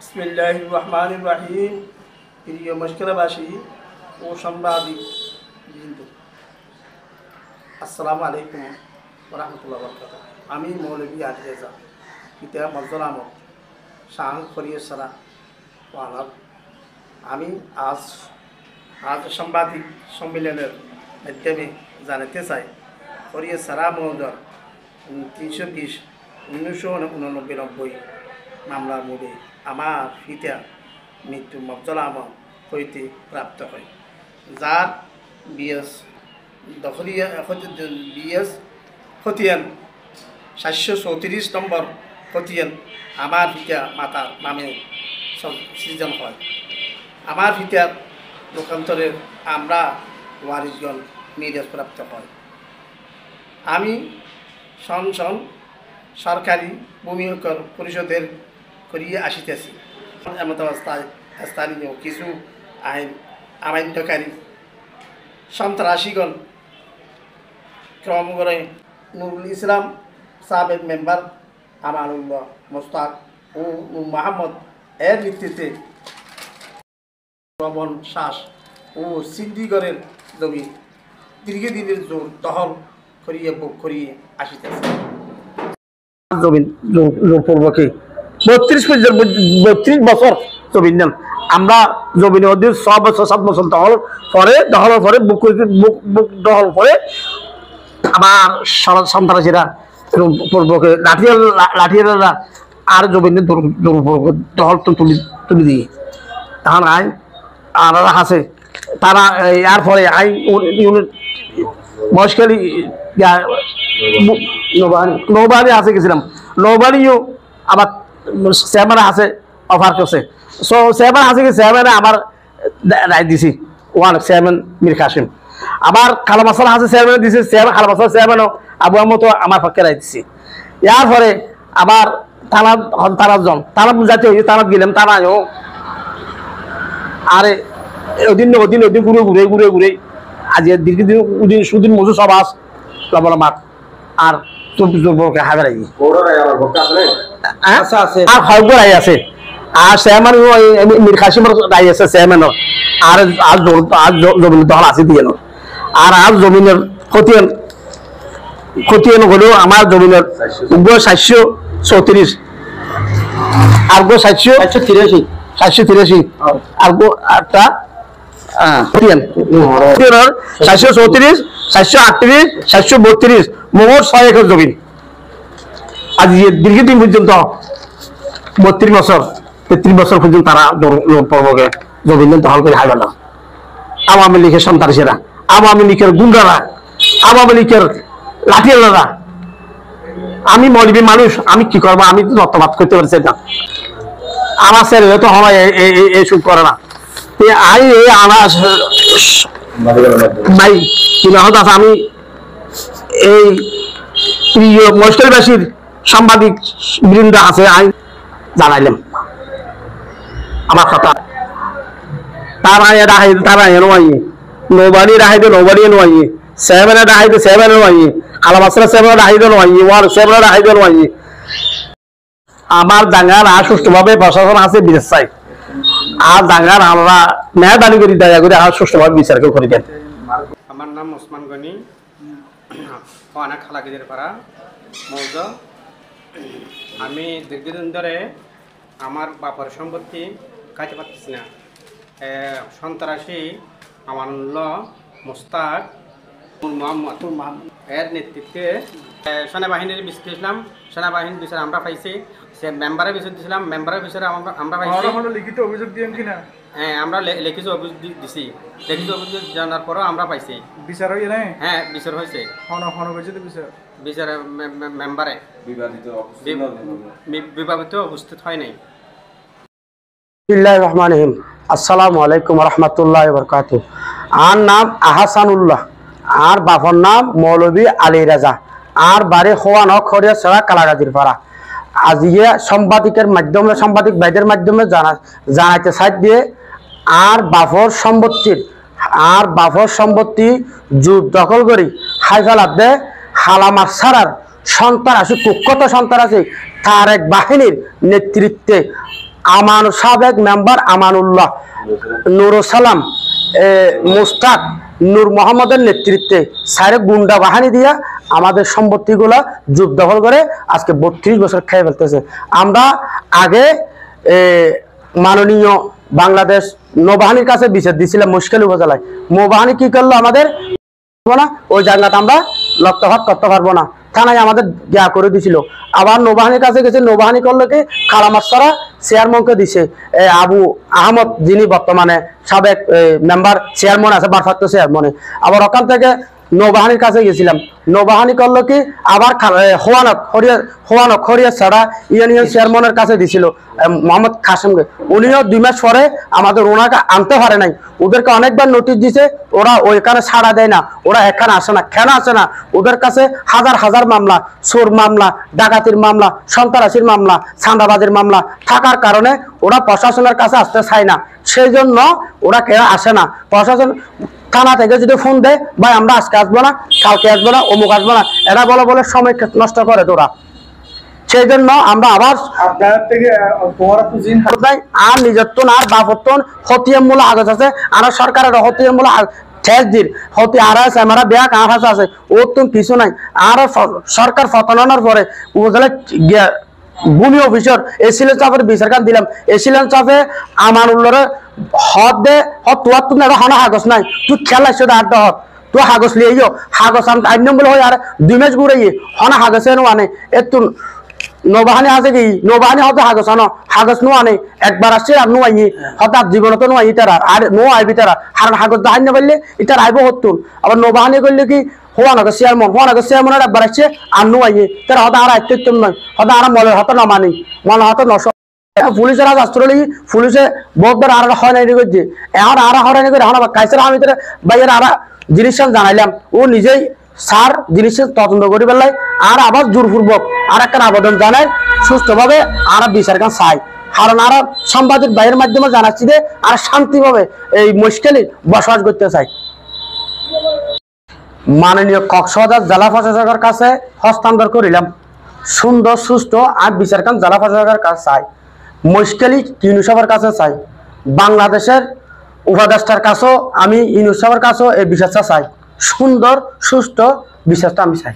বিসমিল্লাহির রহমানির রহিম। প্রিয় মশকিলাবাসী ও সাংবাদিক বিন্দু, আসসালামু আলাইকুম ওয়া রাহমাতুল্লাহি ওয়া বারাকাতুহু। আমি মৌলভী আলী রেজা, পিতা মফজল আহমদ, শাহ ফরিয়াসারা ওয়ানার। আমি আজ সাংবাদিক সম্মেলনের মাধ্যমে জানাতে চাই, ফরিয়াসারা মৌজার 320/1989 মামলার মূলে আমার পিতা মৃত্যু মফজল আহমদ হইতে প্রাপ্ত হয়, যার বিএস দখলিয়া বিএস খতিয়ান 734 নম্বর খতিয়ান আমার পিতা মাতার নামে সৃজন হয়। আমার পিতার লোকান্তরে আমরা ওয়ারিসগণ মিরাজ প্রাপ্ত হয়। আমি সন সরকারি ভূমি পরিষদের করিয়ে আসিতেছি। এমত অবস্থায় স্থানীয় কিছু আমান্যকারী সন্ত্রাসীগণ ক্রমে নুরুল ইসলাম সাবেক মেম্বার আমানুল্লাহ মোস্তাক ও নূর মোহাম্মদ এর নেতৃত্বে রবন শ্বাস ও সিদ্দিগড়ের জমি দীর্ঘদিনের জোর দখল করিয়ে বুক করিয়ে আসিতেছে। জমিন পূর্বকে 32 বছর জমিন নেন। আমরা জমিনের মধ্যে 6 বছর 7 বছর দখলের পরে বুক দখল করে আমার সন্ত্রাসীরা পূর্বকে লাঠিয়ালরা আর জমিনের দখল তুলে দিয়ে তখন আইন আর আছে তারা এর পরে আইন মহেশখালী নৌবাড়ি আছে গেছিলাম। নৌবাড়িও আবার চেয়ারম্যান আছে অফার করছে। সো চেয়ারম্যান আছে কি চেয়ারম্যানে আমার রায় দিছি ওয়ান চেয়ারম্যান মীর কাসিম। আবার খালামাসাল আছে চেয়ারম্যান দিছে, খালামাসাল চেয়ারম্যানও আবু আহমদও আমার পক্ষে রায় দিছি। ইয়ার পরে আবার তারাত জাতীয় তারাত গেলাম, তারাও আরে ওদিন ঘুরে আজ দীর্ঘদিন সুদিন মজুর সব আস লবণ মাঠ আর 24 হাজারাই আর খবর রায় আছে। আর চেয়ারম্যান মীর কাসিমের রায় আছে চেয়ারম্যানের। আর আজ জমিনের দখল আছে দিয়ে আর আজ জমিনের খতিয়ান হলেও আমার জমিনের 734 আর 783 আর একটা 734 738 732 মোট 6 একর জমি। আজ দীর্ঘদিন পর্যন্ত 32 বছর 33 বছর পর্যন্ত তারা জমিন দখল করে হাইল না। আওয়ামী লীগের সন্ত্রাসীরা, আওয়ামী লীগের গুন্ডারা, আওয়ামী লীগের লাঠিয়ালরা। আমি মৌলবী মানুষ, আমি কি করবো? আমি তো রক্তপাত করতে পারছি না। আমার ছেলে তো হয় এই শুট করে না। আমি এই প্রিয় মহেশখালীবাসীর সাংবাদিক বৃন্দ আছে, আমি জানাইলাম আমার কথা। তারা নৌবাড়ি রাখাইতে নৌবাড়ি নোয়াই, সেভেনে রাখাইতে সেভেনে নোয়াই, আলামাসরা সেভেনে রাখাইতে নোয়াই, ওয়ার সেভেনে রাখাইতে নোয়াই। আমার দাঙ্গার আর সুষ্ঠুভাবে প্রশাসন আছে বিচার চাই। আর দাঙ্গার আমরা ন্যায় দাবি করি, দয়া করে আর সুষ্ঠুভাবে বিচার করে দেন। আমার নাম ওসমান গনি, খালাকিদের পাড়া মৌজা। আমি দীর্ঘদিন ধরে আমার বাবার সম্পত্তি খাইতে পারতেছি না। সন্ত্রাসী আমানুল্লাহ মোস্তাক মোহাম্মদ এর নেতৃত্বে সেনাবাহিনীর বিচার দিয়েছিলাম। সেনাবাহিনীর বিচার আমরা পাইছি। সে মেম্বারের বিচার দিয়েছিলাম, মেম্বারের বিচারে আমরা পাইছি। লিখিত অভিযোগ দিয়েন কিনা? হ্যাঁ, আমরা লিখিত অভিযোগ দিছি। লিখিত অভিযোগ জানার পরও আমরা পাইছি। বিচার হয়ে নাই? হ্যাঁ, বিচার হয়েছে। বিচারে মেম্বারে বিভাবিত উপস্থিত হয় নাই। আসসালামু আলাইকুম রহমতুল্লাহ বরকাতুহু। আর নাম আহসানুল্লাহ, আর বাপর নাম মৌলভী আলী রাজা, আর বাড়ি খোয়ানো খরিয়া ছড়া কালাগাজির পাড়া। আজকে সাংবাদিকের মাধ্যমে, সাংবাদিক ভাইদের মাধ্যমে জানাইতে চাই দিয়ে আর বাপর সম্পত্তি জুট দখল করি খাই ফেলাতে হালামার ছাড়ার সন্তান আছে, কুখ্যাত সন্তান আছে, তার এক বাহিনীর নেতৃত্বে সাবেক মেম্বার আমানুল্লাহ, নুরুল সালাম, মুস্তাক, নূর মোহাম্মদের নেতৃত্বে সাইরে গুন্ডা বাহিনী দিয়া আমাদের সম্পত্তিগুলা জবরদখল করে আজকে 32 বছর খেয়ে ফেলতেছে। আমরা আগে মাননীয় বাংলাদেশ নৌবাহিনীর কাছে বিচার দিয়েছিলাম মুশকিল উপজেলায়। নৌবাহিনী কি করলো আমাদের না, ওই জায়গাটা আমরা লক্ষ্যপাত করতে পারবো না, থানায় আমাদের জ্ঞা করে দিছিল। আবার নৌবাহিনীর কাছে গেছে, নৌবাহিনী করলো কি খালামাসরা চেয়ারম্যানকে দিছে, আবু আহমদ যিনি বর্তমানে সাবেক মেম্বার চেয়ারম্যান আছে, ভারপ্রাপ্ত চেয়ারম্যানে। আবার ওখান থেকে নৌবাহিনীর কাছে গেছিলাম, নৌবাহিনী করলো কি আবার হোয়ানক হরিয়া ছাড়া ইউনিয়ন চেয়ারম্যানের কাছে দিছিল মোহাম্মদ কাসেমকে। উনিও 2 মাস পরে আমাদের ওনাকে আনতে পারে নাই, ওদেরকে অনেকবার নোটিশ দিছে, ওরা ওইখানে ছাড়া দেয় না, ওরা এখানে আসে না। কেন আসে না? ওদের কাছে হাজার হাজার মামলা, চোর মামলা, ডাকাতির মামলা, সন্ত্রাসীর মামলা, চাঁদাবাজির মামলা থাকার কারণে ওরা প্রশাসনের কাছে আসতে চায় না। সেই জন্য ওরা কেউ আসে না। প্রশাসন থানা থেকে যদি ফোন দেয়, ভাই আমরা আজকে আসবো না, কালকে আসবো না, অমুক আসবো না, এরা বলে সময় নষ্ট করে তোরা। সেই জন্য আমরা আবার আর নিজত্বন আর বাপত্তন হতিয়ামূল আগজ আছে, আর সরকারের হতিয়ামূল ঠেসদির হতি আর আছে, আমরা ব্যাগ আর আছে, ওর তো কিছু নাই। আর সরকার পতনের পরে উপজেলা ভূমি অফিসার এসিলেন চাপের বিচারকান দিলাম, এসিলেন চাপে আমানুল্লাহরে হদ দে হদ তোয়ার তুমি হনা হাগজ নাই, তুই খেলাইছো আর হদ তুই হাগজ লিয়ে হাগজ আইন বলে হয় আর 2 মাস ঘুরে হনা হাগজ এনো আনে এত নৌবাহিনী আছে কি নৌবাহিনী হতে হাগজ আনো হাগজ নো আনে একবার আসছে আর নো আই হতে জীবনত নো আই তারা আর নো আইবি তারা হারান হাগজ দাহাই না পারলে ইটার আইব হতুন। আবার নৌবাহিনী করলে কি হোয়ানগর চেয়ারম্যানের একবার আসছে আর নো আই তারা হতে আর আইতে নয়, হতে আর মলের হতে নমানি মনে হতে নশ পুলিশের আজ আসতে পুলিশে বহুতবার আর হয় নাই করছে, এখন আর হরানি করে এখন কাইসের আমি বাইরের আর জিনিস জানাইলাম, ও নিজেই স্যার জিনিস তদন্ত করি পেলাই আর আবার জোরপূর্বক আর একটা আবেদন জানায় সুস্থভাবে আর বিচার কান চাই। কারণ আর সাংবাদিক বাইরের মাধ্যমে জানাচ্ছি যে আর শান্তিভাবে এই মুশকিলে বসবাস করতে চাই। মাননীয় কক্সবাজার জেলা প্রশাসকের কাছে হস্তান্তর করিলাম, সুন্দর সুস্থ আর বিচার কান জেলা প্রশাসকের কাছে চাই, মুশকিলি ইউনুস সাহেবের কাছে চাই, বাংলাদেশের উপদেষ্টার কাছেও আমি ইউনুস সাহেবের কাছেও এই বিচারটা চাই, সুন্দর সুস্থ বিচারটা আমি চাই।